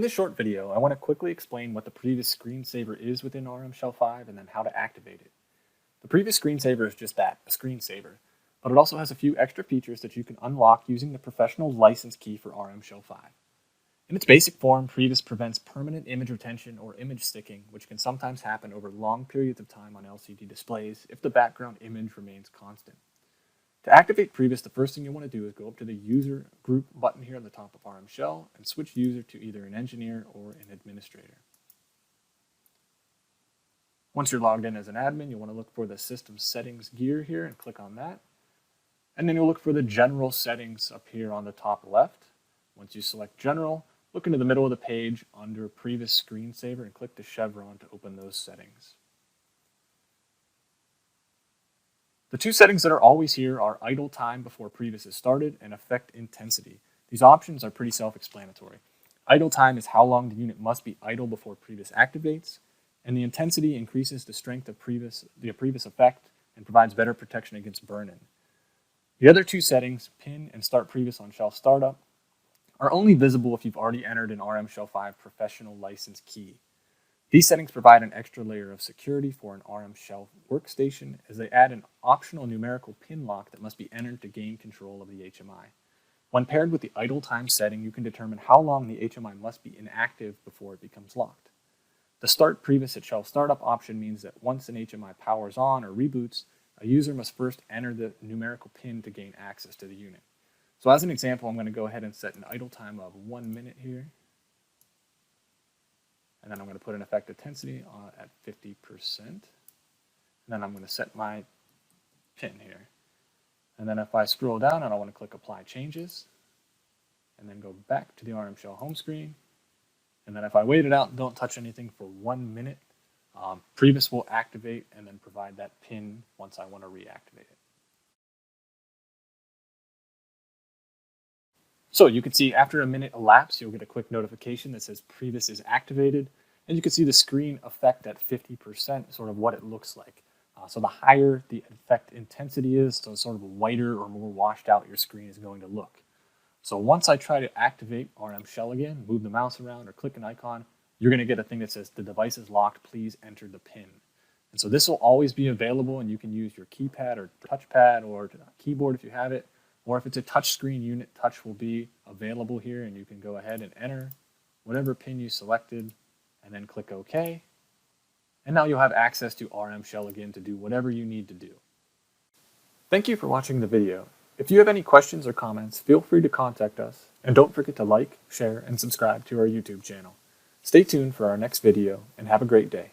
this short video, I want to quickly explain what the PREVIS screensaver is within RM Shell 5 and then how to activate it. The PREVIS screensaver is just that, a screensaver, but it also has a few extra features that you can unlock using the professional license key for RM Shell 5. In its basic form, PREVIS prevents permanent image retention or image sticking, which can sometimes happen over long periods of time on LCD displays if the background image remains constant. To activate PREVIS, the first thing you want to do is go up to the User Group button here on the top of RM Shell and switch user to either an engineer or an administrator. Once you're logged in as an admin, you'll want to look for the System Settings gear here and click on that. And then you'll look for the General Settings up here on the top left. Once you select General, look into the middle of the page under PREVIS Screensaver and click the chevron to open those settings. The two settings that are always here are idle time before PREVIS is started and effect intensity. These options are pretty self-explanatory. Idle time is how long the unit must be idle before PREVIS activates, and the intensity increases the strength of the PREVIS effect and provides better protection against burn-in. The other two settings, pin and start PREVIS on Shell Startup, are only visible if you've already entered an RM Shell 5 professional license key. These settings provide an extra layer of security for an RM Shell workstation as they add an optional numerical pin lock that must be entered to gain control of the HMI. When paired with the idle time setting, you can determine how long the HMI must be inactive before it becomes locked. The Start PREVIS at Shell Startup option means that once an HMI powers on or reboots, a user must first enter the numerical pin to gain access to the unit. So as an example, I'm going to go ahead and set an idle time of 1 minute here. And then I'm going to put an effect intensity at 50%. And then I'm going to set my pin here. And then if I scroll down and I want to click Apply Changes, and then go back to the RM Shell home screen, and then if I wait it out and don't touch anything for 1 minute, PREVIS will activate and then provide that pin once I want to reactivate it. So you can see after a minute elapsed, you'll get a quick notification that says PREVIS is activated, and you can see the screen effect at 50%, sort of what it looks like. So the higher the effect intensity is, so sort of whiter or more washed out your screen is going to look. So once I try to activate RM Shell again, move the mouse around or click an icon, you're going to get a thing that says the device is locked, please enter the PIN. And so this will always be available, and you can use your keypad or touchpad or keyboard if you have it. Or if it's a touch screen unit, touch will be available here, and you can go ahead and enter whatever pin you selected and then click OK. And now you'll have access to RM Shell again to do whatever you need to do. Thank you for watching the video. If you have any questions or comments, feel free to contact us, and don't forget to like, share, and subscribe to our YouTube channel. Stay tuned for our next video, and have a great day.